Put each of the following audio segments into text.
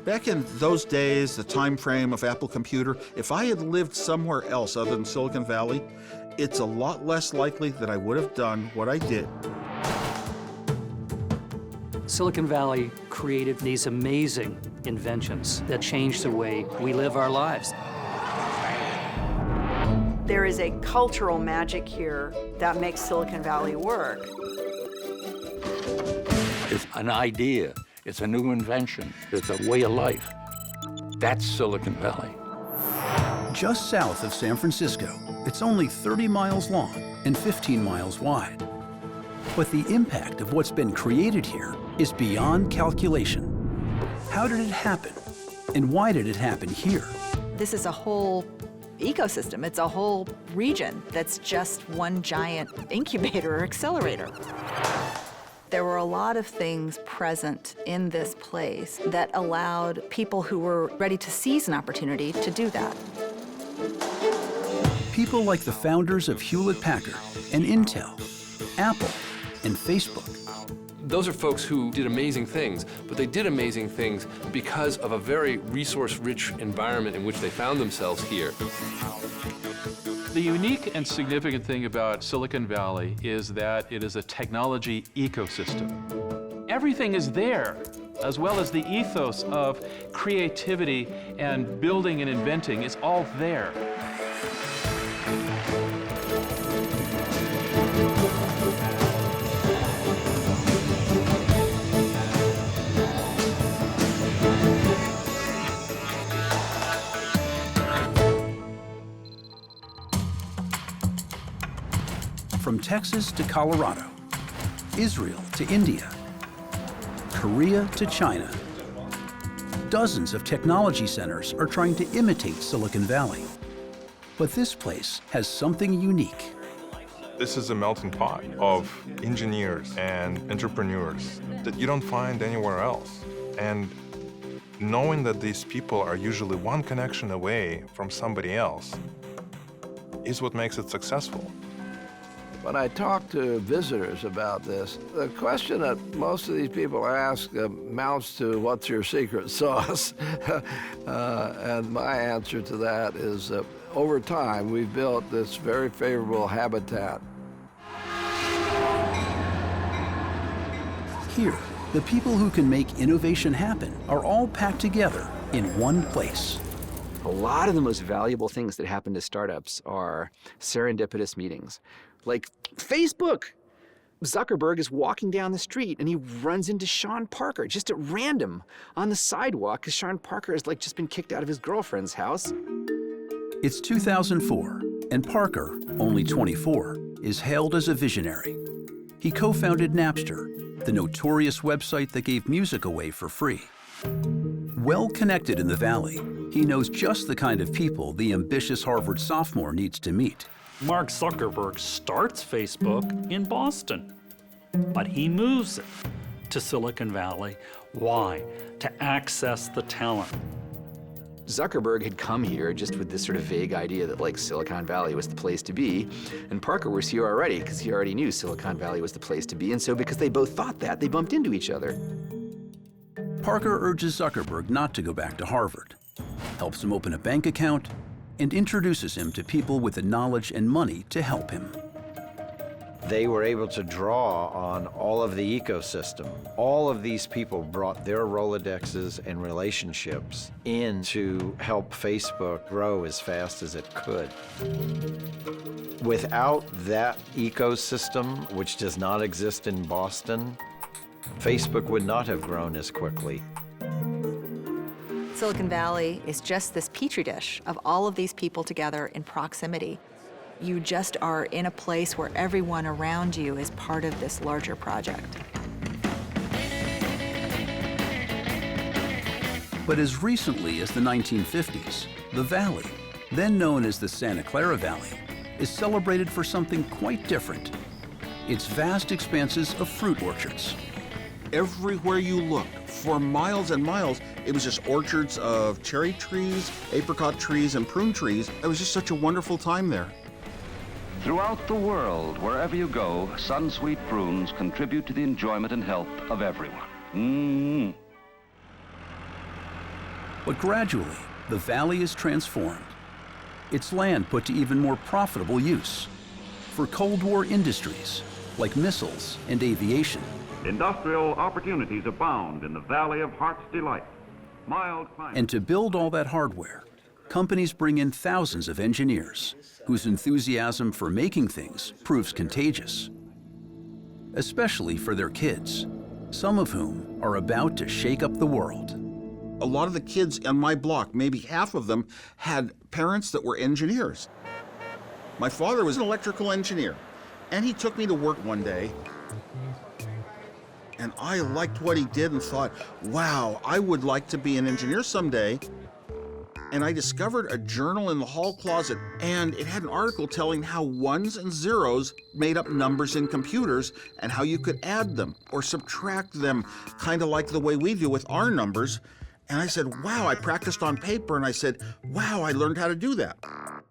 Back in those days, the time frame of Apple Computer, if I had lived somewhere else other than Silicon Valley, it's a lot less likely that I would have done what I did. Silicon Valley created these amazing inventions that changed the way we live our lives. There is a cultural magic here that makes Silicon Valley work. It's an idea. It's a new invention. It's a way of life. That's Silicon Valley. Just south of San Francisco, it's only 30 miles long and 15 miles wide. But the impact of what's been created here is beyond calculation. How did it happen? And why did it happen here? This is a whole ecosystem. It's a whole region that's just one giant incubator or accelerator. There were a lot of things present in this place that allowed people who were ready to seize an opportunity to do that. People like the founders of Hewlett-Packard and Intel, Apple, and Facebook. Those are folks who did amazing things, but they did amazing things because of a very resource-rich environment in which they found themselves here. The unique and significant thing about Silicon Valley is that it is a technology ecosystem. Everything is there, as well as the ethos of creativity and building and inventing. It's all there. From Texas to Colorado, Israel to India, Korea to China, dozens of technology centers are trying to imitate Silicon Valley. But this place has something unique. This is a melting pot of engineers and entrepreneurs that you don't find anywhere else. And knowing that these people are usually one connection away from somebody else is what makes it successful. When I talk to visitors about this, the question that most of these people ask amounts to, what's your secret sauce? And my answer to that is, over time, we've built this very favorable habitat. Here, the people who can make innovation happen are all packed together in one place. A lot of the most valuable things that happen to startups are serendipitous meetings. Like Facebook. Zuckerberg is walking down the street and he runs into Sean Parker just at random on the sidewalk because Sean Parker has just been kicked out of his girlfriend's house. It's 2004, and Parker, only 24, is hailed as a visionary. He co-founded Napster, the notorious website that gave music away for free. Well connected in the Valley, he knows just the kind of people the ambitious Harvard sophomore needs to meet. Mark Zuckerberg starts Facebook in Boston, but he moves it to Silicon Valley. Why? To access the talent. Zuckerberg had come here just with this sort of vague idea that Silicon Valley was the place to be, and Parker was here already because he already knew Silicon Valley was the place to be, and so because they both thought that, they bumped into each other. Parker urges Zuckerberg not to go back to Harvard, helps him open a bank account, and introduces him to people with the knowledge and money to help him. They were able to draw on all of the ecosystem. All of these people brought their Rolodexes and relationships in to help Facebook grow as fast as it could. Without that ecosystem, which does not exist in Boston, Facebook would not have grown as quickly. Silicon Valley is just this petri dish of all of these people together in proximity. You just are in a place where everyone around you is part of this larger project. But as recently as the 1950s, the Valley, then known as the Santa Clara Valley, is celebrated for something quite different. Its vast expanses of fruit orchards. Everywhere you look, for miles and miles, it was just orchards of cherry trees, apricot trees, and prune trees. It was just such a wonderful time there. Throughout the world, wherever you go, Sunsweet prunes contribute to the enjoyment and health of everyone. But gradually, the valley is transformed. Its land put to even more profitable use for Cold War industries like missiles and aviation. Industrial opportunities abound in the Valley of Heart's Delight. Mild climate. And to build all that hardware, companies bring in thousands of engineers whose enthusiasm for making things proves contagious, especially for their kids, some of whom are about to shake up the world. A lot of the kids on my block, maybe half of them, had parents that were engineers. My father was an electrical engineer, and he took me to work one day, and I liked what he did and thought, wow, I would like to be an engineer someday. And I discovered a journal in the hall closet, and it had an article telling how ones and zeros made up numbers in computers and how you could add them or subtract them, kind of like the way we do with our numbers. And I said, wow, I practiced on paper, and I said, wow, I learned how to do that.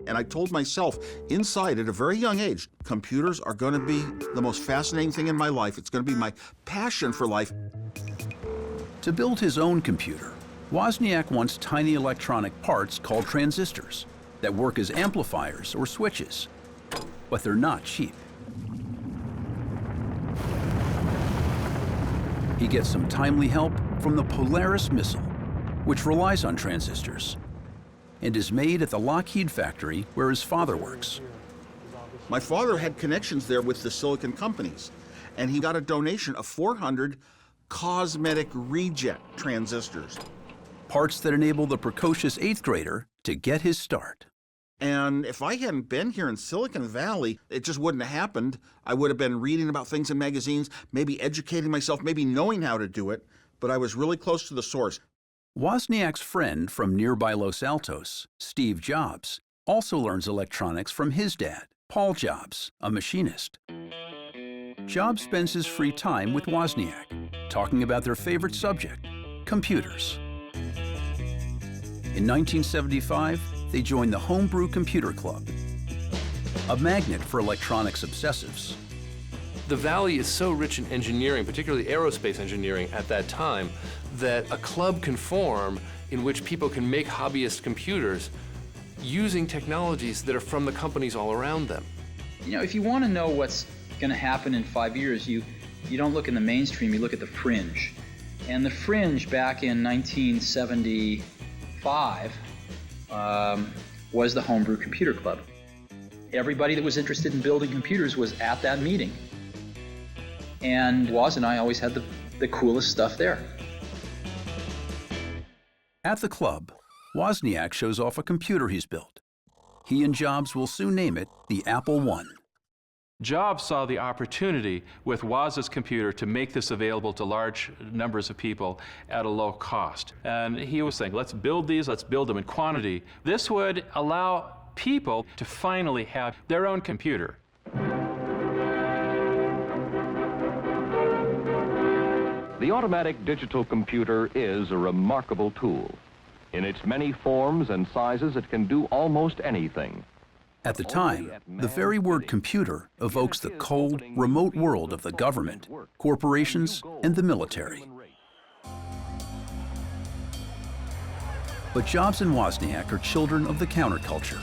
And I told myself inside at a very young age, computers are going to be the most fascinating thing in my life. It's going to be my passion for life. To build his own computer, Wozniak wants tiny electronic parts called transistors that work as amplifiers or switches, but they're not cheap. He gets some timely help from the Polaris missile, which relies on transistors and is made at the Lockheed factory where his father works. My father had connections there with the silicon companies, and he got a donation of 400 cosmetic reject transistors. Parts that enable the precocious 8th grader to get his start. And if I hadn't been here in Silicon Valley, it just wouldn't have happened. I would have been reading about things in magazines, maybe educating myself, maybe knowing how to do it, but I was really close to the source. Wozniak's friend from nearby Los Altos, Steve Jobs, also learns electronics from his dad, Paul Jobs, a machinist. Jobs spends his free time with Wozniak, talking about their favorite subject, computers. In 1975, they joined the Homebrew Computer Club, a magnet for electronics obsessives. The Valley is so rich in engineering, particularly aerospace engineering at that time, that a club can form in which people can make hobbyist computers using technologies that are from the companies all around them. You know, if you want to know what's going to happen in 5 years, you don't look in the mainstream, you look at the fringe. And the fringe back in 1975 was the Homebrew Computer Club. Everybody that was interested in building computers was at that meeting. And Woz and I always had the coolest stuff there. At the club, Wozniak shows off a computer he's built. He and Jobs will soon name it the Apple I. Jobs saw the opportunity with Woz's computer to make this available to large numbers of people at a low cost. And he was saying, let's build these, let's build them in quantity. This would allow people to finally have their own computer. The automatic digital computer is a remarkable tool. In its many forms and sizes, it can do almost anything. At the time, the very word computer evokes the cold, remote world of the government, corporations, and the military. But Jobs and Wozniak are children of the counterculture,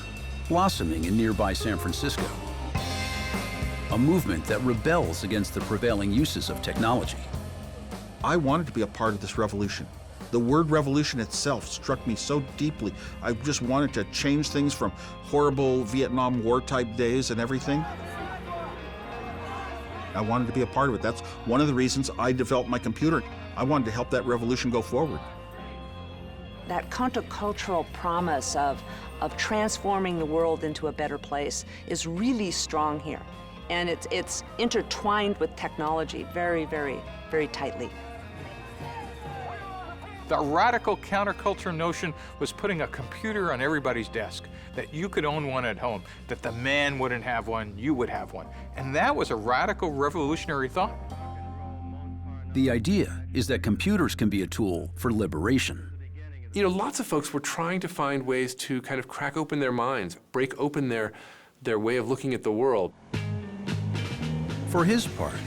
blossoming in nearby San Francisco. A movement that rebels against the prevailing uses of technology. I wanted to be a part of this revolution. The word revolution itself struck me so deeply. I just wanted to change things from horrible Vietnam War type days and everything. I wanted to be a part of it. That's one of the reasons I developed my computer. I wanted to help that revolution go forward. That countercultural promise of transforming the world into a better place is really strong here. And it's intertwined with technology very, very, very tightly. The radical counterculture notion was putting a computer on everybody's desk, that you could own one at home, that the man wouldn't have one, you would have one. And that was a radical revolutionary thought. The idea is that computers can be a tool for liberation. You know, lots of folks were trying to find ways to kind of crack open their minds, break open their way of looking at the world. For his part,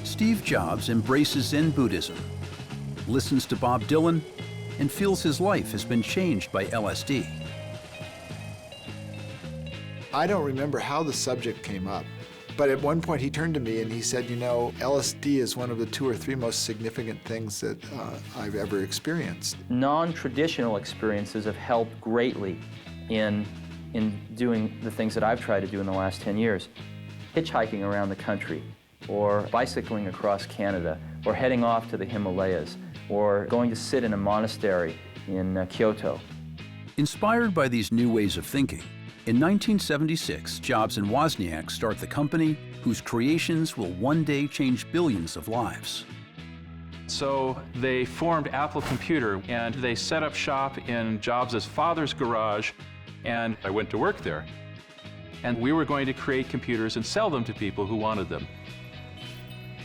Steve Jobs embraces Zen Buddhism, listens to Bob Dylan, and feels his life has been changed by LSD. I don't remember how the subject came up, but at one point he turned to me and he said, you know, LSD is one of the 2 or 3 most significant things that I've ever experienced. Non-traditional experiences have helped greatly in doing the things that I've tried to do in the last 10 years. Hitchhiking around the country, or bicycling across Canada, or heading off to the Himalayas, or going to sit in a monastery in Kyoto. Inspired by these new ways of thinking, in 1976, Jobs and Wozniak start the company whose creations will one day change billions of lives. So they formed Apple Computer, and they set up shop in Jobs' father's garage, and I went to work there. And we were going to create computers and sell them to people who wanted them.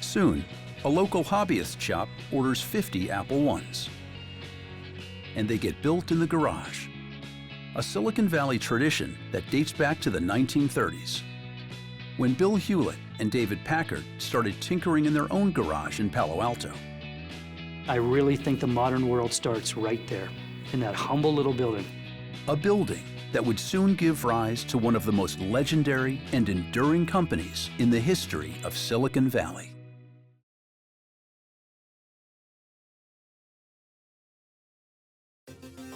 Soon, a local hobbyist shop orders 50 Apple I's. And they get built in the garage, a Silicon Valley tradition that dates back to the 1930s, when Bill Hewlett and David Packard started tinkering in their own garage in Palo Alto. I really think the modern world starts right there, in that humble little building. A building that would soon give rise to one of the most legendary and enduring companies in the history of Silicon Valley.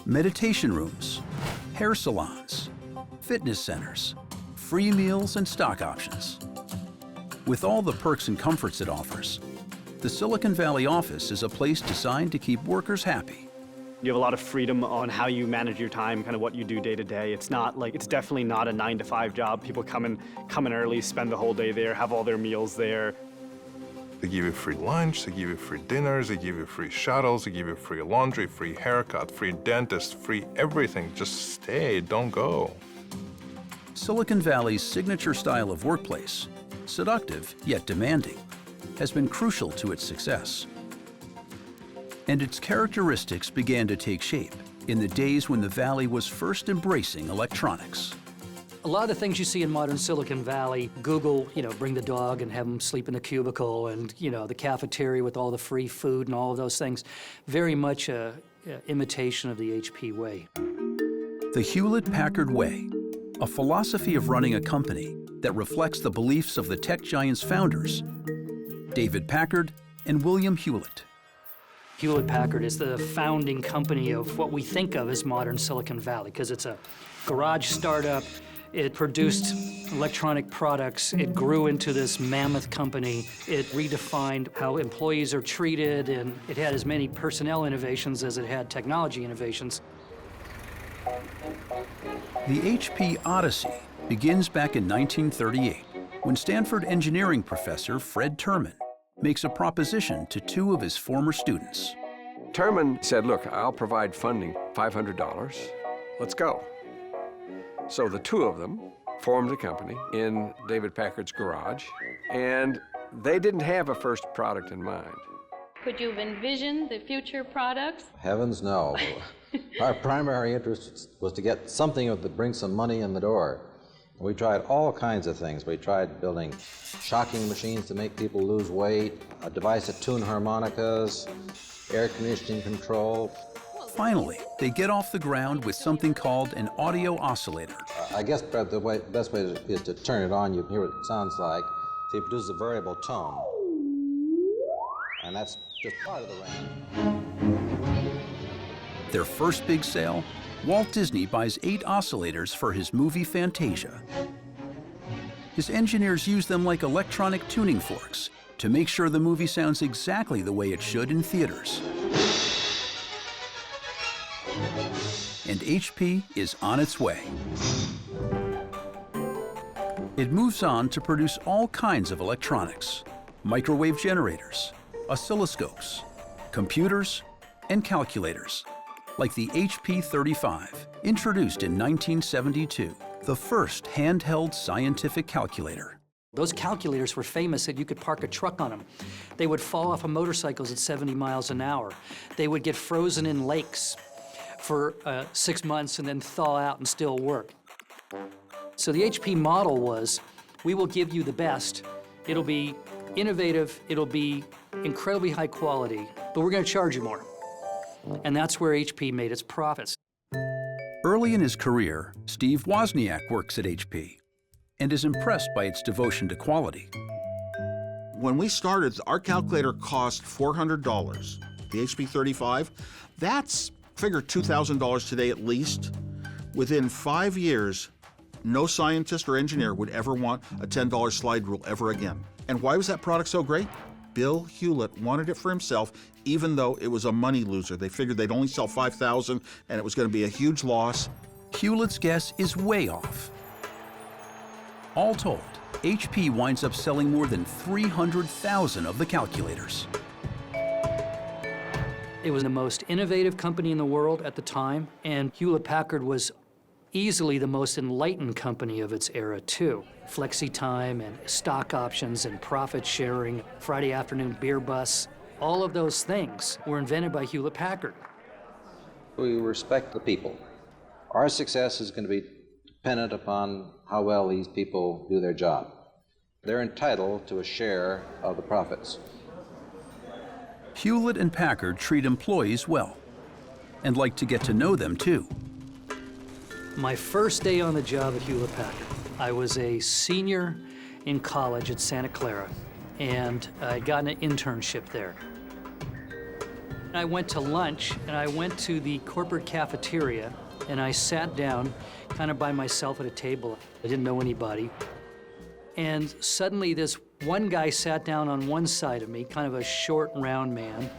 Meditation rooms, hair salons, fitness centers, free meals and stock options. With all the perks and comforts it offers, the Silicon Valley office is a place designed to keep workers happy. You have a lot of freedom on how you manage your time, kind of what you do day to day. It's definitely not a 9-to-5 job. People come in early, spend the whole day there, have all their meals there. They give you free lunch, they give you free dinners, they give you free shuttles, they give you free laundry, free haircut, free dentist, free everything. Just stay, don't go. Silicon Valley's signature style of workplace, seductive yet demanding, has been crucial to its success. And its characteristics began to take shape in the days when the Valley was first embracing electronics. A lot of the things you see in modern Silicon Valley, Google, bring the dog and have them sleep in a cubicle, and, the cafeteria with all the free food and all of those things, very much a imitation of the HP way. The Hewlett-Packard Way, a philosophy of running a company that reflects the beliefs of the tech giant's founders, David Packard and William Hewlett. Hewlett-Packard is the founding company of what we think of as modern Silicon Valley, because it's a garage startup. It produced electronic products. It grew into this mammoth company. It redefined how employees are treated, and it had as many personnel innovations as it had technology innovations. The HP Odyssey begins back in 1938, when Stanford engineering professor Fred Terman makes a proposition to 2 of his former students. Terman said, look, I'll provide funding, $500. Let's go. So the 2 of them formed a company in David Packard's garage, and they didn't have a first product in mind. Could you have envisioned the future products? Heavens, no. Our primary interest was to get something that brings some money in the door. We tried all kinds of things. We tried building shocking machines to make people lose weight, a device to tune harmonicas, air conditioning control. Finally, they get off the ground with something called an audio oscillator. I guess the best way is to turn it on. You can hear what it sounds like. So it produces a variable tone. And that's just part of the range. Their first big sale, Walt Disney buys 8 oscillators for his movie Fantasia. His engineers use them like electronic tuning forks to make sure the movie sounds exactly the way it should in theaters. And HP is on its way. It moves on to produce all kinds of electronics: microwave generators, oscilloscopes, computers, and calculators, like the HP 35, introduced in 1972, the first handheld scientific calculator. Those calculators were famous that you could park a truck on them. They would fall off of motorcycles at 70 miles an hour. They would get frozen in lakes for 6 months and then thaw out and still work. So the HP model was, we will give you the best. It'll be innovative, it'll be incredibly high quality, but we're going to charge you more. And that's where HP made its profits. Early in his career, Steve Wozniak works at HP and is impressed by its devotion to quality. When we started, our calculator cost $400. The HP 35, that's, figure $2,000 today at least. Within 5 years, no scientist or engineer would ever want a $10 slide rule ever again. And why was that product so great? Bill Hewlett wanted it for himself, even though it was a money loser. They figured they'd only sell 5,000 and it was going to be a huge loss. Hewlett's guess is way off. All told, HP winds up selling more than 300,000 of the calculators. It was the most innovative company in the world at the time, and Hewlett-Packard was easily the most enlightened company of its era, too. Flexi time and stock options and profit sharing, Friday afternoon beer bus, all of those things were invented by Hewlett-Packard. We respect the people. Our success is going to be dependent upon how well these people do their job. They're entitled to a share of the profits. Hewlett and Packard treat employees well and like to get to know them, too. My first day on the job at Hewlett-Packard, I was a senior in college at Santa Clara, and I got an internship there. I went to lunch, and I went to the corporate cafeteria, and I sat down kind of by myself at a table. I didn't know anybody. And suddenly this one guy sat down on one side of me, kind of a short, round man.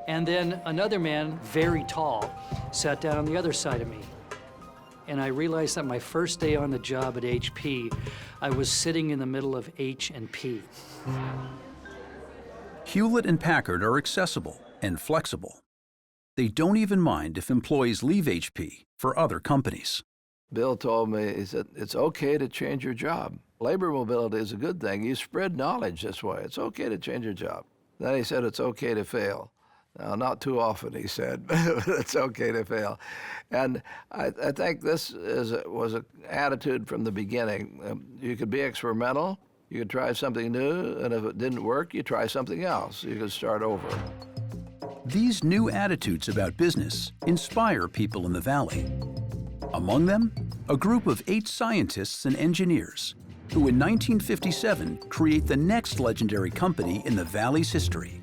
And then another man, very tall, sat down on the other side of me. And I realized that my first day on the job at HP, I was sitting in the middle of H and P. Hewlett and Packard are accessible and flexible. They don't even mind if employees leave HP for other companies. Bill told me, he said, it's okay to change your job. Labor mobility is a good thing. You spread knowledge this way. It's okay to change your job. Then he said it's okay to fail. Now, not too often, he said, but it's okay to fail. And I think this was an attitude from the beginning. You could be experimental, you could try something new, and if it didn't work, you try something else. You could start over. These new attitudes about business inspire people in the Valley. Among them, a group of 8 scientists and engineers who in 1957 create the next legendary company in the Valley's history,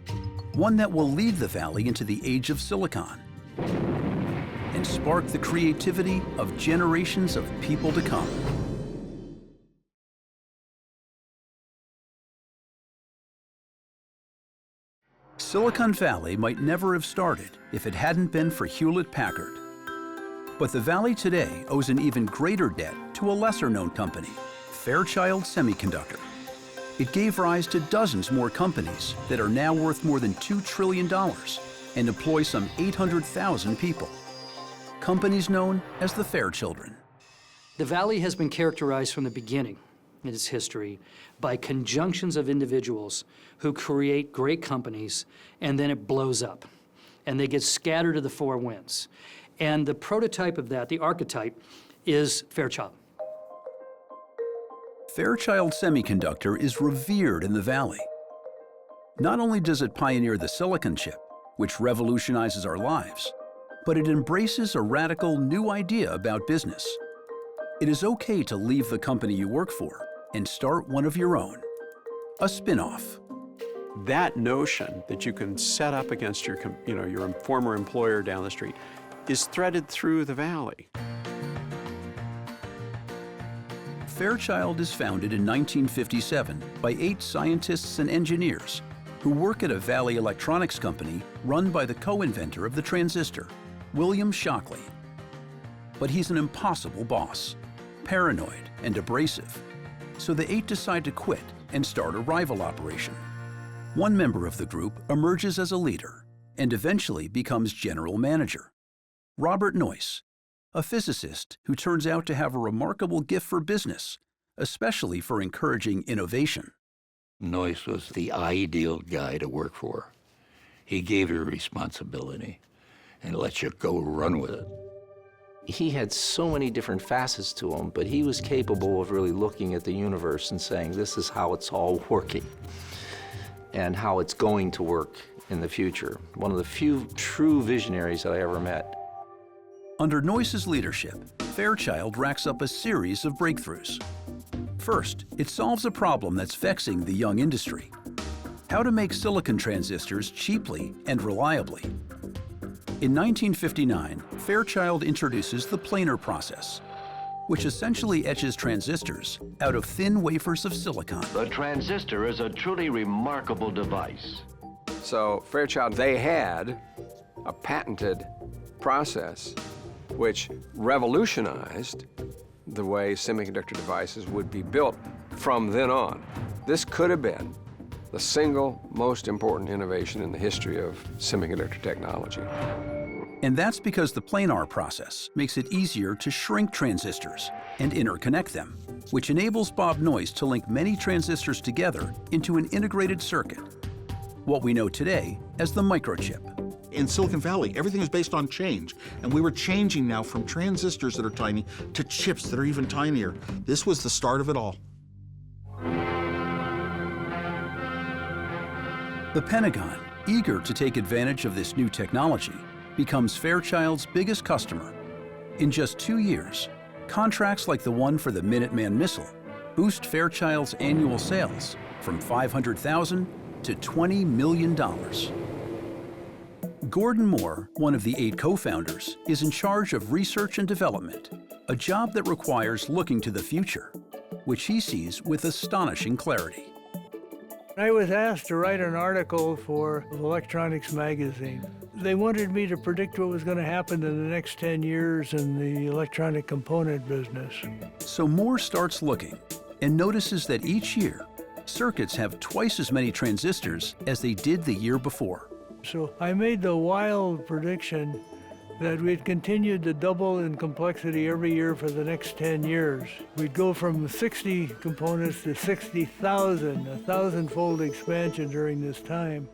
one that will lead the Valley into the age of silicon and spark the creativity of generations of people to come. Silicon Valley might never have started if it hadn't been for Hewlett-Packard. But the Valley today owes an even greater debt to a lesser-known company, Fairchild Semiconductor. It gave rise to dozens more companies that are now worth more than $2 trillion and employ some 800,000 people. Companies known as the Fairchildren. The Valley has been characterized from the beginning in its history by conjunctions of individuals who create great companies, and then it blows up, and they get scattered to the 4 winds. And the prototype of that, the archetype, is Fairchild. Fairchild Semiconductor is revered in the Valley. Not only does it pioneer the silicon chip, which revolutionizes our lives, but it embraces a radical new idea about business. It is okay to leave the company you work for and start one of your own, a spin-off. That notion that you can set up against your former employer down the street is threaded through the Valley. Fairchild is founded in 1957 by 8 scientists and engineers who work at a Valley electronics company run by the co-inventor of the transistor, William Shockley. But he's an impossible boss, paranoid and abrasive. So the 8 decide to quit and start a rival operation. One member of the group emerges as a leader and eventually becomes general manager. Robert Noyce, a physicist who turns out to have a remarkable gift for business, especially for encouraging innovation. Noyce was the ideal guy to work for. He gave you responsibility and let you go run with it. He had so many different facets to him, but he was capable of really looking at the universe and saying, this is how it's all working. and how it's going to work in the future. One of the few true visionaries that I ever met. Under Noyce's leadership, Fairchild racks up a series of breakthroughs. First, it solves a problem that's vexing the young industry: how to make silicon transistors cheaply and reliably. In 1959, Fairchild introduces the planar process, which essentially etches transistors out of thin wafers of silicon. The transistor is a truly remarkable device. So Fairchild, they had a patented process which revolutionized the way semiconductor devices would be built from then on. This could have been the single most important innovation in the history of semiconductor technology. And that's because the planar process makes it easier to shrink transistors and interconnect them, which enables Bob Noyce to link many transistors together into an integrated circuit, what we know today as the microchip. In Silicon Valley, everything is based on change, and we were changing now from transistors that are tiny to chips that are even tinier. This was the start of it all. The Pentagon, eager to take advantage of this new technology, becomes Fairchild's biggest customer. In just 2 years, contracts like the one for the Minuteman missile boost Fairchild's annual sales from $500,000 to $20 million. Gordon Moore, one of the 8 co-founders, is in charge of research and development, a job that requires looking to the future, which he sees with astonishing clarity. I was asked to write an article for Electronics magazine. They wanted me to predict what was going to happen in the next 10 years in the electronic component business. So Moore starts looking and notices that each year, circuits have twice as many transistors as they did the year before. So I made the wild prediction that we'd continue to double in complexity every year for the next 10 years. We'd go from 60 components to 60,000, a 1,000-fold expansion during this time.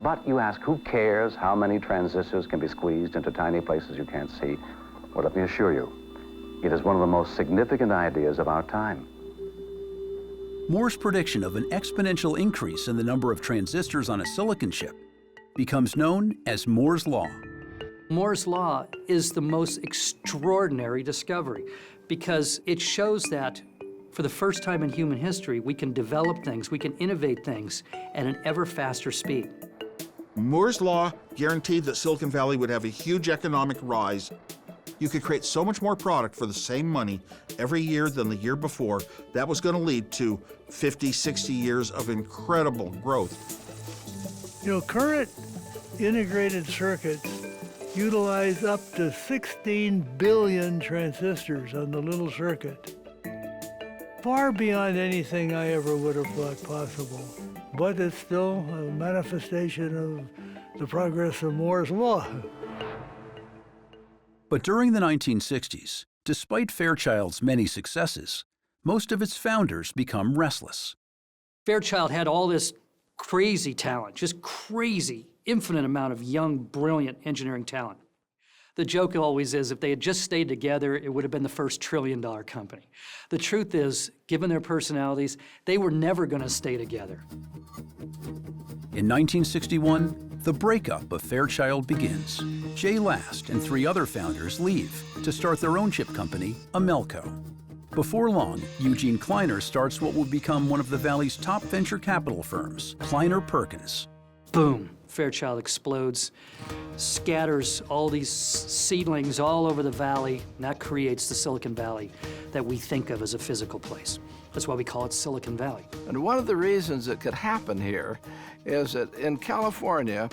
But you ask, who cares how many transistors can be squeezed into tiny places you can't see? Well, let me assure you, it is one of the most significant ideas of our time. Moore's prediction of an exponential increase in the number of transistors on a silicon chip becomes known as Moore's Law. Moore's Law is the most extraordinary discovery because it shows that for the first time in human history, we can develop things, we can innovate things at an ever faster speed. Moore's Law guaranteed that Silicon Valley would have a huge economic rise. You could create so much more product for the same money every year than the year before. That was going to lead to 50, 60 years of incredible growth. You know, current integrated circuits utilize up to 16 billion transistors on the little circuit. Far beyond anything I ever would have thought possible. But it's still a manifestation of the progress of Moore's Law. But during the 1960s, despite Fairchild's many successes, most of its founders become restless. Fairchild had all this crazy talent, just crazy, infinite amount of young, brilliant engineering talent. The joke always is if they had just stayed together, it would have been the first trillion-dollar company. The truth is, given their personalities, they were never going to stay together. In 1961, the breakup of Fairchild begins. Jay Last and 3 other founders leave to start their own chip company, Amelco. Before long, Eugene Kleiner starts what will become one of the Valley's top venture capital firms, Kleiner Perkins. Boom, Fairchild explodes, scatters all these seedlings all over the valley, and that creates the Silicon Valley that we think of as a physical place. That's why we call it Silicon Valley. And one of the reasons it could happen here is that in California,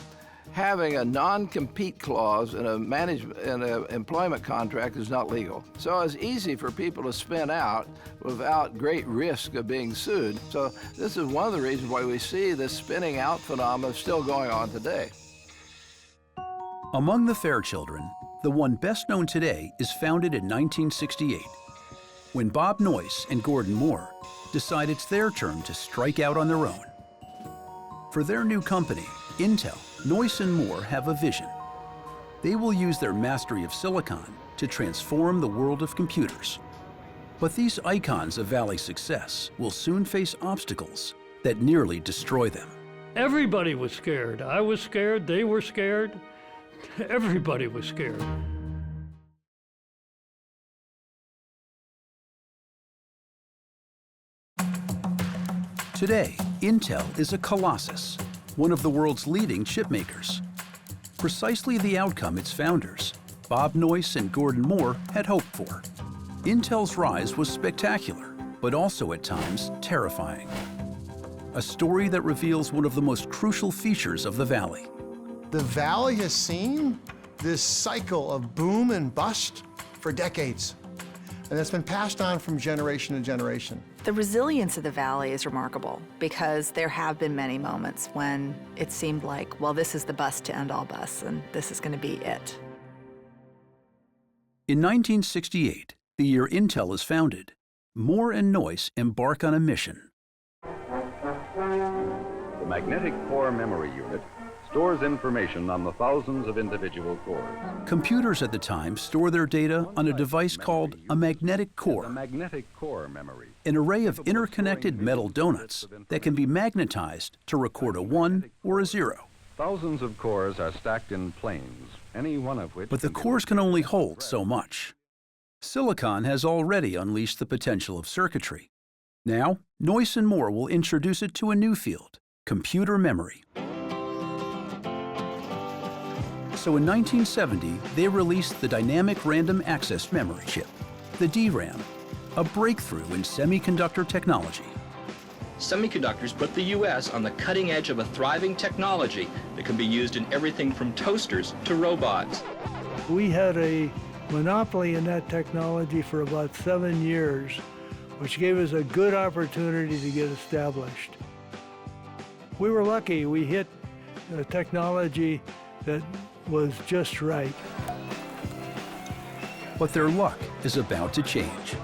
having a non-compete clause in an employment contract is not legal. So it's easy for people to spin out without great risk of being sued. So this is one of the reasons why we see this spinning out phenomenon still going on today. Among the Fairchildren, the one best known today is founded in 1968, when Bob Noyce and Gordon Moore decide it's their turn to strike out on their own. For their new company, Intel, Noyce and Moore have a vision. They will use their mastery of silicon to transform the world of computers. But these icons of Valley success will soon face obstacles that nearly destroy them. Everybody was scared. I was scared, they were scared. Everybody was scared. Today, Intel is a colossus, one of the world's leading chip makers. Precisely the outcome its founders, Bob Noyce and Gordon Moore, had hoped for. Intel's rise was spectacular, but also at times terrifying. A story that reveals one of the most crucial features of the Valley. The Valley has seen this cycle of boom and bust for decades, and it's been passed on from generation to generation. The resilience of the Valley is remarkable because there have been many moments when it seemed like, well, this is the bust to end all busts, and this is going to be it. In 1968, the year Intel is founded, Moore and Noyce embark on a mission. The magnetic core memory unit stores information on the thousands of individual cores. Computers at the time store their data on a device called a magnetic core, The magnetic core memory. an array of interconnected metal donuts that can be magnetized to record a 1 or a 0. Thousands of cores are stacked in planes, any one of which... But the cores can only hold so much. Silicon has already unleashed the potential of circuitry. Now, Noyce and Moore will introduce it to a new field, computer memory. So in 1970, they released the Dynamic Random Access Memory chip, the DRAM, a breakthrough in semiconductor technology. Semiconductors put the U.S. on the cutting edge of a thriving technology that can be used in everything from toasters to robots. We had a monopoly in that technology for about 7 years, which gave us a good opportunity to get established. We were lucky. We hit a technology that was just right. But their luck is about to change.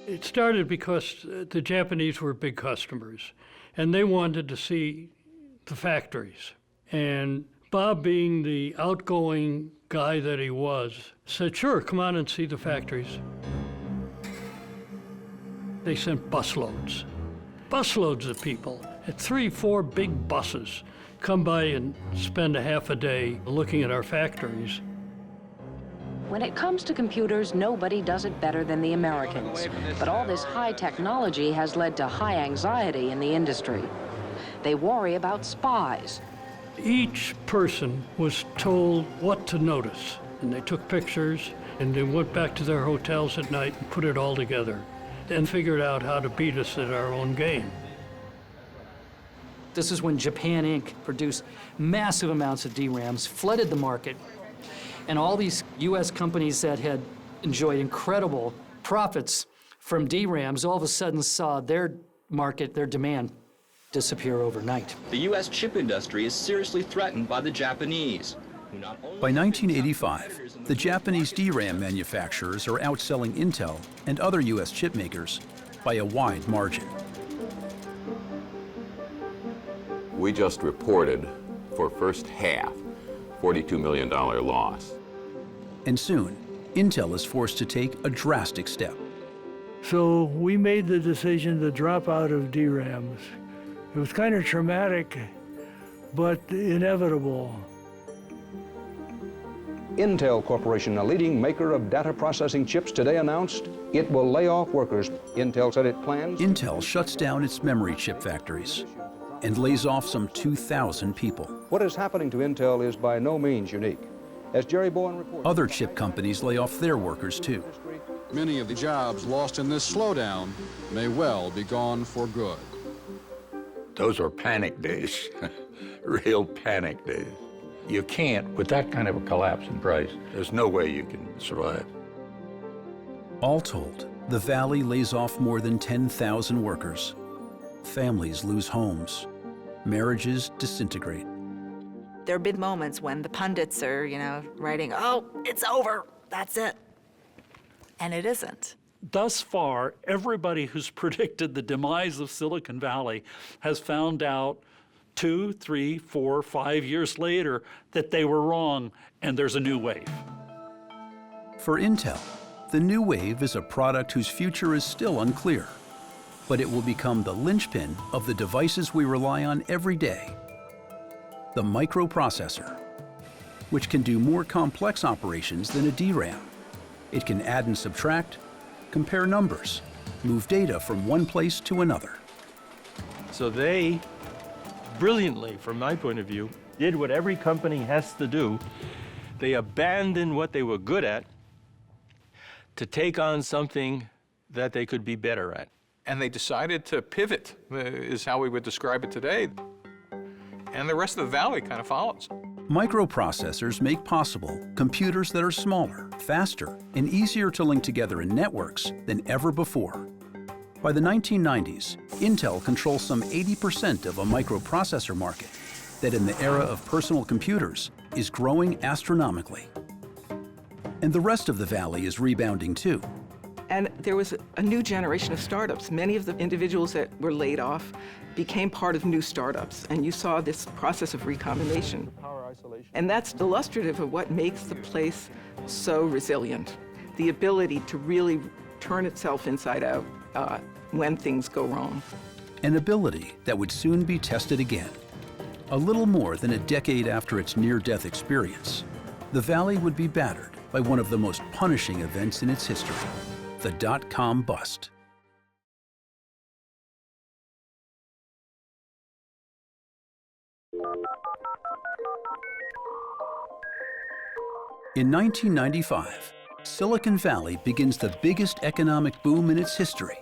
It started because the Japanese were big customers, and they wanted to see the factories. And Bob, being the outgoing guy that he was, said, sure, come on and see the factories. They sent busloads of people, at 3-4 big buses, come by and spend a half a day looking at our factories. When it comes to computers, nobody does it better than the Americans. But all this high technology has led to high anxiety in the industry. They worry about spies. Each person was told what to notice, and they took pictures, and they went back to their hotels at night and put it all together, and figured out how to beat us at our own game. This is when Japan Inc. produced massive amounts of DRAMs, flooded the market, and all these U.S. companies that had enjoyed incredible profits from DRAMs all of a sudden saw their market, their demand, disappear overnight. The U.S. chip industry is seriously threatened by the Japanese. By 1985, the Japanese DRAM manufacturers are outselling Intel and other U.S. chip makers by a wide margin. We just reported for first half $42 million loss. And soon, Intel is forced to take a drastic step. So we made the decision to drop out of DRAMs. It was kind of traumatic, but inevitable. Intel Corporation, a leading maker of data processing chips, today announced it will lay off workers. Intel said it plans. Intel shuts down its memory chip factories and lays off some 2,000 people. What is happening to Intel is by no means unique. As Jerry Bowen reports, other chip companies lay off their workers too. Many of the jobs lost in this slowdown may well be gone for good. Those are panic days, real panic days. You can't, with that kind of a collapse in price, there's no way you can survive. All told, the Valley lays off more than 10,000 workers. Families lose homes. Marriages disintegrate. There have been moments when the pundits are, writing, oh, it's over, that's it. And it isn't. Thus far, everybody who's predicted the demise of Silicon Valley has found out 2, 3, 4, 5 years later that they were wrong, and there's a new wave. For Intel, the new wave is a product whose future is still unclear. but it will become the linchpin of the devices we rely on every day. The microprocessor, which can do more complex operations than a DRAM. It can add and subtract, compare numbers, move data from one place to another. So they, brilliantly, from my point of view, did what every company has to do. They abandoned what they were good at to take on something that they could be better at. And they decided to pivot, is how we would describe it today. And the rest of the valley kind of follows. Microprocessors make possible computers that are smaller, faster, and easier to link together in networks than ever before. By the 1990s, Intel controls some 80% of a microprocessor market that in the era of personal computers is growing astronomically. And the rest of the valley is rebounding too. And there was a new generation of startups. Many of the individuals that were laid off became part of new startups, and you saw this process of recombination. And that's illustrative of what makes the place so resilient. The ability to really turn itself inside out when things go wrong. An ability that would soon be tested again. A little more than a decade after its near-death experience, the valley would be battered by one of the most punishing events in its history, the dot-com bust. In 1995, Silicon Valley begins the biggest economic boom in its history,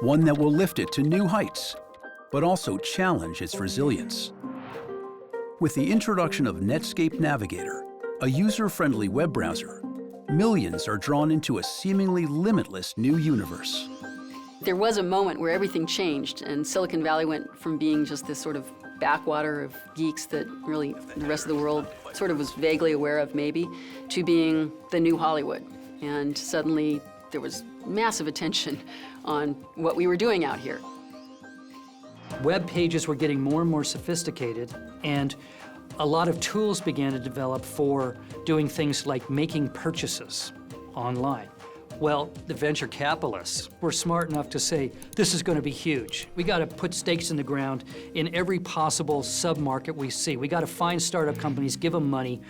one that will lift it to new heights, but also challenge its resilience. With the introduction of Netscape Navigator, a user-friendly web browser, millions are drawn into a seemingly limitless new universe. There was a moment where everything changed, and Silicon Valley went from being just this sort of backwater of geeks that really the rest of the world sort of was vaguely aware of maybe, to being the new Hollywood. And suddenly there was massive attention on what we were doing out here. Web pages were getting more and more sophisticated, and a lot of tools began to develop for doing things like making purchases online. Well, the venture capitalists were smart enough to say, this is going to be huge. We got to put stakes in the ground in every possible sub-market we see. We got to find startup companies, give them money,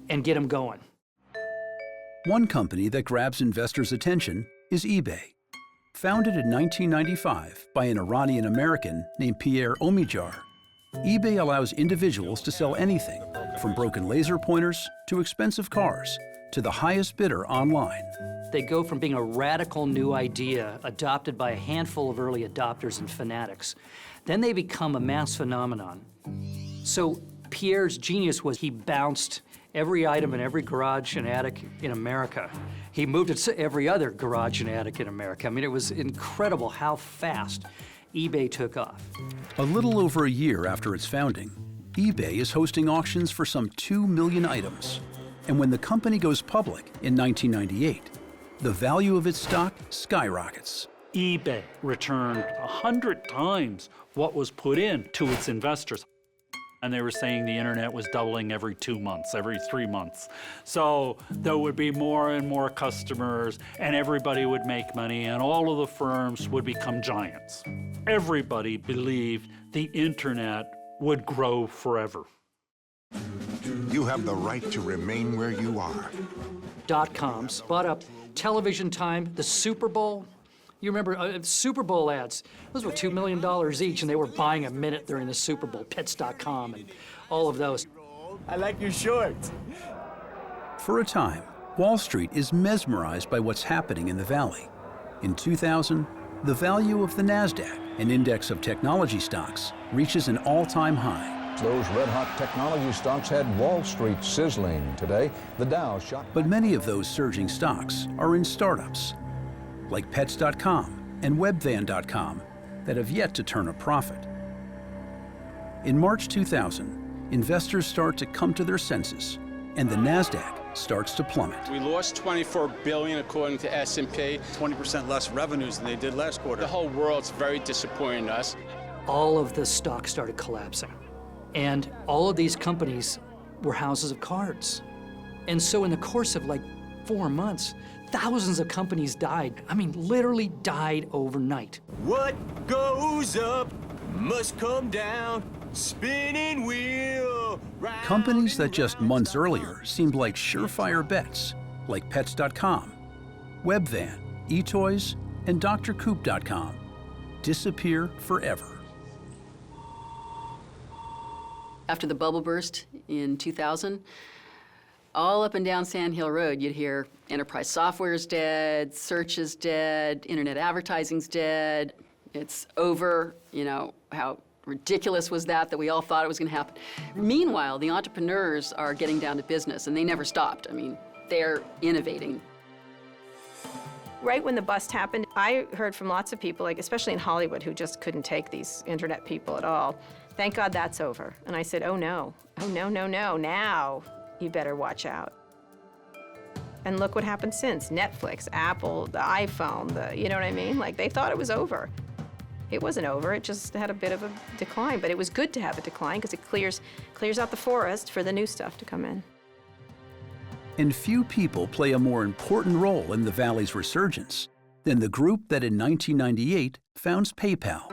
and get them going. One company that grabs investors' attention is eBay. Founded in 1995 by an Iranian-American named Pierre Omidyar, eBay allows individuals to sell anything, from broken laser pointers to expensive cars, to the highest bidder online. They go from being a radical new idea adopted by a handful of early adopters and fanatics. Then they become a mass phenomenon. So Pierre's genius was he bounced every item in every garage and attic in America. He moved it to every other garage and attic in America. I mean, it was incredible how fast eBay took off. A little over a year after its founding, eBay is hosting auctions for some 2 million items. And when the company goes public in 1998, the value of its stock skyrockets. eBay returned 100 times what was put in to its investors. And they were saying the internet was doubling every 2 months, every 3 months. So there would be more and more customers, and everybody would make money, and all of the firms would become giants. Everybody believed the internet would grow forever. You have the right to remain where you are. Dot-coms bought up television time, the Super Bowl. You remember Super Bowl ads? Those were $2 million each, and they were buying a minute during the Super Bowl. Pets.com and all of those. I like your shorts. For a time, Wall Street is mesmerized by what's happening in the Valley. In 2000, the value of the NASDAQ, an index of technology stocks, reaches an all-time high. Those red-hot technology stocks had Wall Street sizzling today. The Dow shot. But many of those surging stocks are in startups, like Pets.com and Webvan.com, that have yet to turn a profit. In March 2000, investors start to come to their senses, and the NASDAQ starts to plummet. We lost $24 billion according to S&P. 20% less revenues than they did last quarter. The whole world's very disappointing in us. All of the stocks started collapsing. And all of these companies were houses of cards. And so in the course of like 4 months, thousands of companies died. I mean, literally died overnight. What goes up must come down, spinning wheel. Companies that just months earlier seemed like surefire bets, like Pets.com, Webvan, eToys, and DrCoop.com, disappear forever. After the bubble burst in 2000, all up and down Sand Hill Road, you'd hear enterprise software is dead, search is dead, internet advertising's dead, it's over, you know, how ridiculous was that we all thought it was going to happen. Meanwhile, the entrepreneurs are getting down to business, and they never stopped. I mean, they're innovating. Right when the bust happened, I heard from lots of people, like especially in Hollywood, who just couldn't take these internet people at all. Thank God that's over. And I said, oh no, now you better watch out. And look what happened since. Netflix, Apple, the iPhone, you know what I mean? Like, they thought it was over. It wasn't over, it just had a bit of a decline, but it was good to have a decline because it clears out the forest for the new stuff to come in. And few people play a more important role in the Valley's resurgence than the group that in 1998 founds PayPal,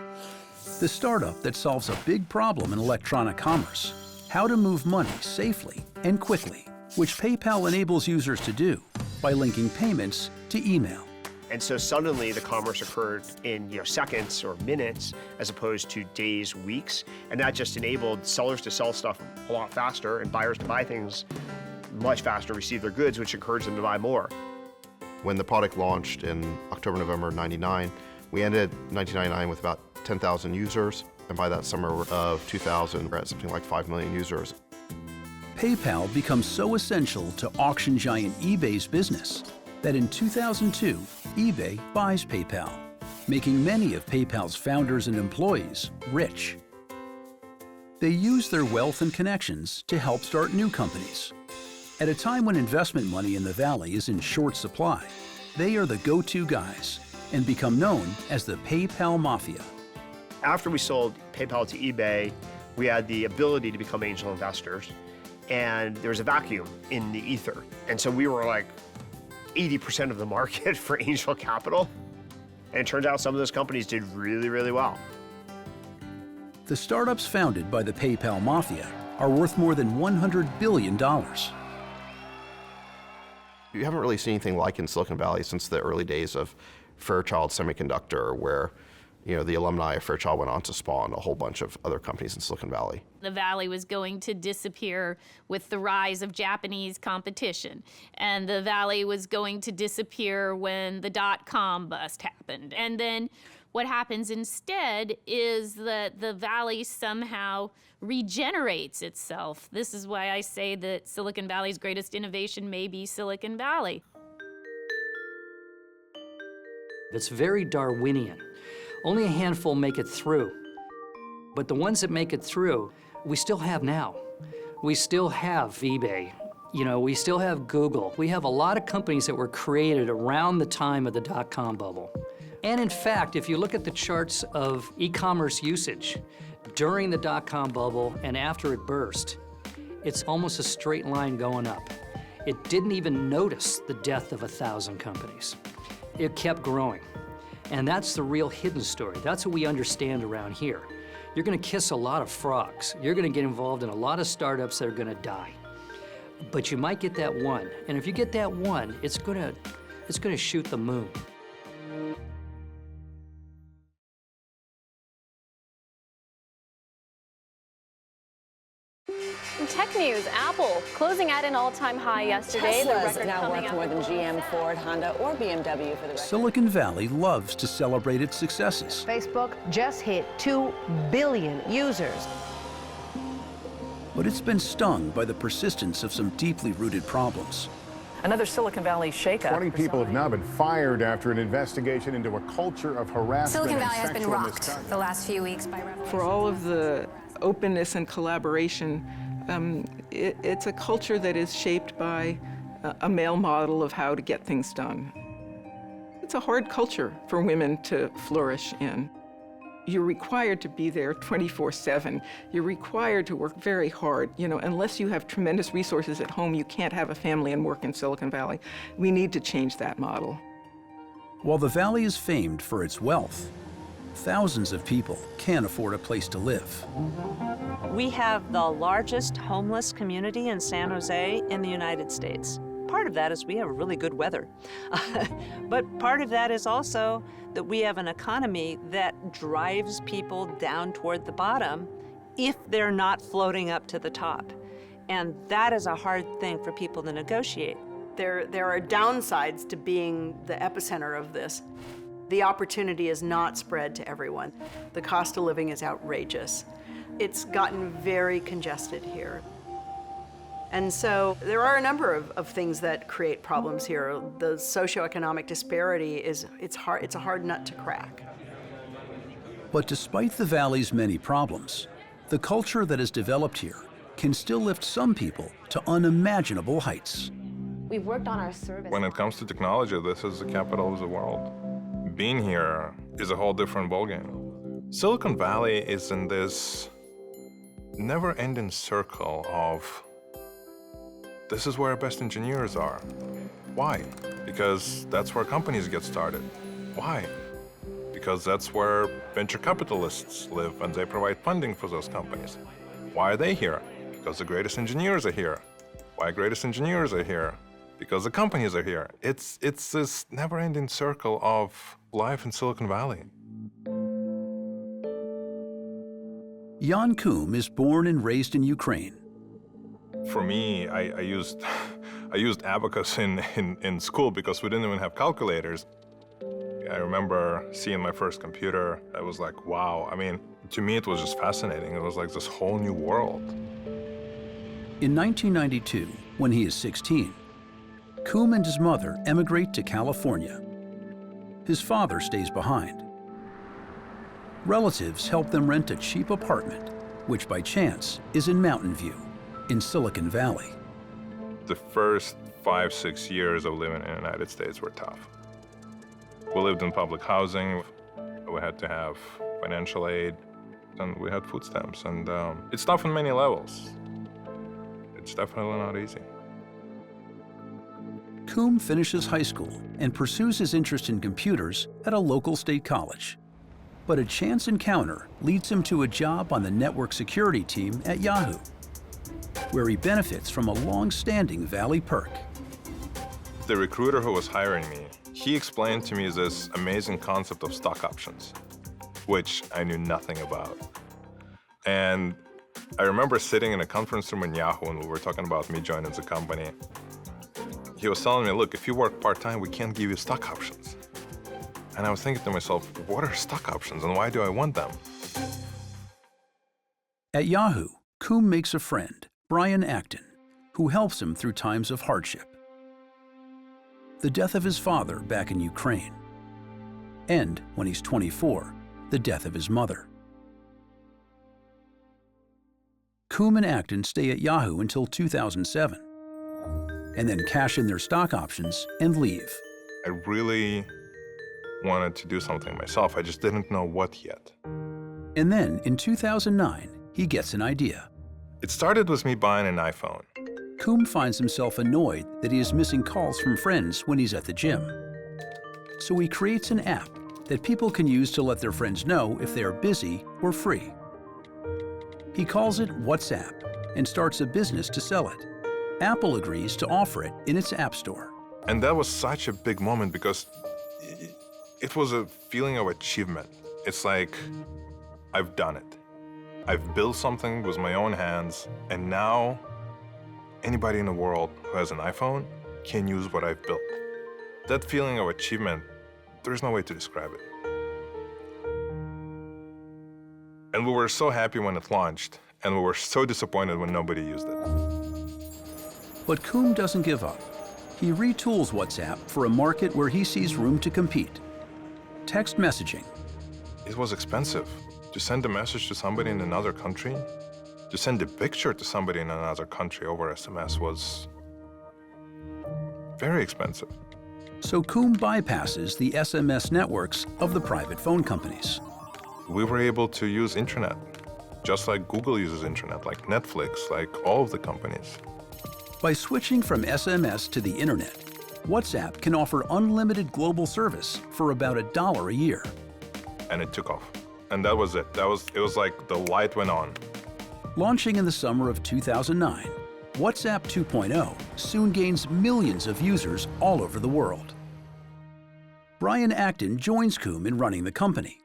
the startup that solves a big problem in electronic commerce, how to move money safely and quickly, which PayPal enables users to do by linking payments to email. And so suddenly the commerce occurred in seconds or minutes as opposed to days, weeks, and that just enabled sellers to sell stuff a lot faster and buyers to buy things much faster, receive their goods, which encouraged them to buy more. When the product launched in October, November '99, we ended 1999 with about 10,000 users, and by that summer of 2000, we're at something like 5 million users. PayPal becomes so essential to auction giant eBay's business that in 2002, eBay buys PayPal, making many of PayPal's founders and employees rich. They use their wealth and connections to help start new companies. At a time when investment money in the Valley is in short supply, they are the go-to guys and become known as the PayPal Mafia. After we sold PayPal to eBay, we had the ability to become angel investors, and there was a vacuum in the ether. And so we were like 80% of the market for angel capital. And it turns out some of those companies did really, really well. The startups founded by the PayPal Mafia are worth more than $100 billion. You haven't really seen anything like in Silicon Valley since the early days of Fairchild Semiconductor, where the alumni of Fairchild went on to spawn a whole bunch of other companies in Silicon Valley. The Valley was going to disappear with the rise of Japanese competition, and the Valley was going to disappear when the dot-com bust happened. And then what happens instead is that the Valley somehow regenerates itself. This is why I say that Silicon Valley's greatest innovation may be Silicon Valley. It's very Darwinian. Only a handful make it through. But the ones that make it through, we still have now. We still have eBay. We still have Google. We have a lot of companies that were created around the time of the dot-com bubble. And in fact, if you look at the charts of e-commerce usage during the dot-com bubble and after it burst, it's almost a straight line going up. It didn't even notice the death of 1,000 companies. It kept growing. And that's the real hidden story. That's what we understand around here. You're gonna kiss a lot of frogs. You're gonna get involved in a lot of startups that are gonna die. But you might get that one. And if you get that one, it's gonna shoot the moon. In tech news, Apple closing at an all-time high yesterday. Tesla's now worth more than GM, Ford, Honda, or BMW for the record. Silicon Valley loves to celebrate its successes. Facebook just hit 2 billion users. But it's been stung by the persistence of some deeply rooted problems. Another Silicon Valley shakeup. 20 people have now been fired after an investigation into a culture of harassment. Silicon Valley and has been rocked the last few weeks by revelations. For all of the openness and collaboration, it's a culture that is shaped by a male model of how to get things done. It's a hard culture for women to flourish in. You're required to be there 24/7. You're required to work very hard. You know, unless you have tremendous resources at home, you can't have a family and work in Silicon Valley. We need to change that model. While the Valley is famed for its wealth, thousands of people can't afford a place to live. We have the largest homeless community in San Jose in the United States. Part of that is we have really good weather. But part of that is also that we have an economy that drives people down toward the bottom if they're not floating up to the top. And that is a hard thing for people to negotiate. There are downsides to being the epicenter of this. The opportunity is not spread to everyone. The cost of living is outrageous. It's gotten very congested here. And so there are a number of things that create problems here. The socioeconomic disparity it's a hard nut to crack. But despite the Valley's many problems, the culture that has developed here can still lift some people to unimaginable heights. We've worked on our service. When it comes to technology, this is the capital of the world. Being here is a whole different ballgame. Silicon Valley is in this never-ending circle of this is where our best engineers are. Why? Because that's where companies get started. Why? Because that's where venture capitalists live and they provide funding for those companies. Why are they here? Because the greatest engineers are here. Why greatest engineers are here? Because the companies are here. It's this never-ending circle of life in Silicon Valley. Jan Koum is born and raised in Ukraine. For me, I used abacus in school because we didn't even have calculators. I remember seeing my first computer. I was like, wow. I mean, to me, it was just fascinating. It was like this whole new world. In 1992, when he is 16, Koum and his mother emigrate to California. His father stays behind. Relatives help them rent a cheap apartment, which by chance is in Mountain View, in Silicon Valley. The first 5-6 years of living in the United States were tough. We lived in public housing. We had to have financial aid, and we had food stamps. And it's tough on many levels. It's definitely not easy. Koum finishes high school and pursues his interest in computers at a local state college. But a chance encounter leads him to a job on the network security team at Yahoo, where he benefits from a long-standing Valley perk. The recruiter who was hiring me, he explained to me this amazing concept of stock options, which I knew nothing about. And I remember sitting in a conference room in Yahoo and we were talking about me joining the company. He was telling me, look, if you work part-time, we can't give you stock options. And I was thinking to myself, what are stock options and why do I want them? At Yahoo, Koum makes a friend, Brian Acton, who helps him through times of hardship. The death of his father back in Ukraine, and when he's 24, the death of his mother. Koum and Acton stay at Yahoo until 2007, and then cash in their stock options and leave. I really wanted to do something myself. I just didn't know what yet. And then in 2009, he gets an idea. It started with me buying an iPhone. Koum finds himself annoyed that he is missing calls from friends when he's at the gym. So he creates an app that people can use to let their friends know if they are busy or free. He calls it WhatsApp and starts a business to sell it. Apple agrees to offer it in its App Store. And that was such a big moment because it was a feeling of achievement. It's like, I've done it. I've built something with my own hands, and now anybody in the world who has an iPhone can use what I've built. That feeling of achievement, there's no way to describe it. And we were so happy when it launched, and we were so disappointed when nobody used it. But Koum doesn't give up. He retools WhatsApp for a market where he sees room to compete. Text messaging. It was expensive. To send a message to somebody in another country, to send a picture to somebody in another country over SMS was very expensive. So Koum bypasses the SMS networks of the private phone companies. We were able to use internet, just like Google uses internet, like Netflix, like all of the companies. By switching from SMS to the internet, WhatsApp can offer unlimited global service for about $1 a year. And it took off. And that was it. It was like the light went on. Launching in the summer of 2009, WhatsApp 2.0 soon gains millions of users all over the world. Brian Acton joins Coombe in running the company.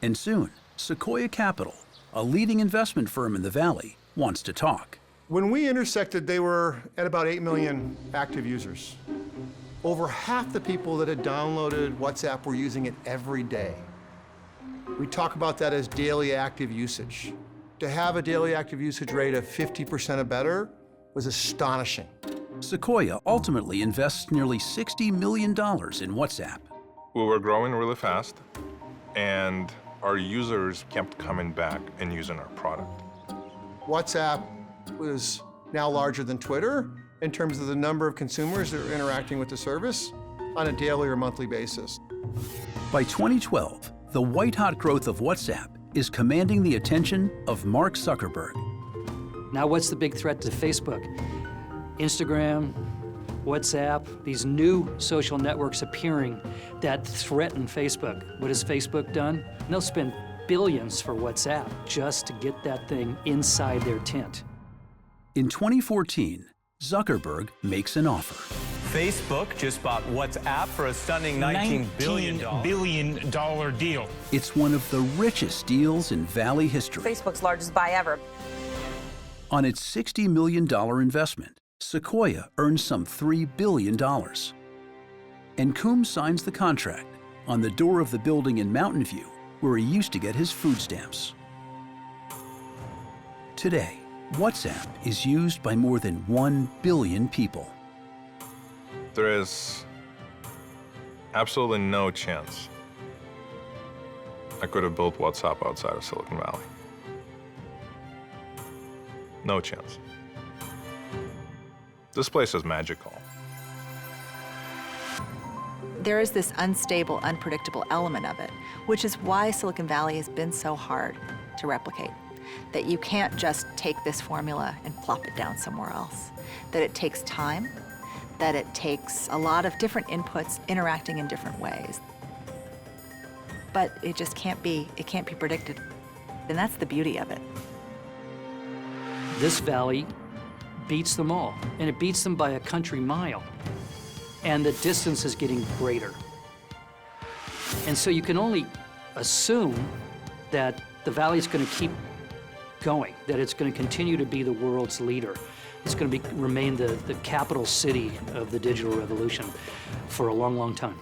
And soon, Sequoia Capital, a leading investment firm in the Valley, wants to talk. When we intersected, they were at about 8 million active users. Over half the people that had downloaded WhatsApp were using it every day. We talk about that as daily active usage. To have a daily active usage rate of 50% or better was astonishing. Sequoia ultimately invests nearly $60 million in WhatsApp. We were growing really fast, and our users kept coming back and using our product. WhatsApp was now larger than Twitter in terms of the number of consumers that are interacting with the service on a daily or monthly basis. By 2012, the white-hot growth of WhatsApp is commanding the attention of Mark Zuckerberg. Now what's the big threat to Facebook? Instagram, WhatsApp, these new social networks appearing that threaten Facebook. What has Facebook done? They'll spend billions for WhatsApp just to get that thing inside their tent. In 2014, Zuckerberg makes an offer. Facebook just bought WhatsApp for a stunning $19 billion deal. It's one of the richest deals in Valley history. Facebook's largest buy ever. On its $60 million investment, Sequoia earns some $3 billion. And Coombe signs the contract on the door of the building in Mountain View where he used to get his food stamps. Today, WhatsApp is used by more than 1 billion people. There is absolutely no chance I could have built WhatsApp outside of Silicon Valley. No chance. This place is magical. There is this unstable, unpredictable element of it, which is why Silicon Valley has been so hard to replicate. That you can't just take this formula and plop it down somewhere else. That it takes time, that it takes a lot of different inputs interacting in different ways. But it just can't be predicted. And that's the beauty of it. This valley beats them all, and it beats them by a country mile. And the distance is getting greater. And so you can only assume that the valley's going to keep going, that it's going to continue to be the world's leader. It's going to remain the capital city of the digital revolution for a long, long time.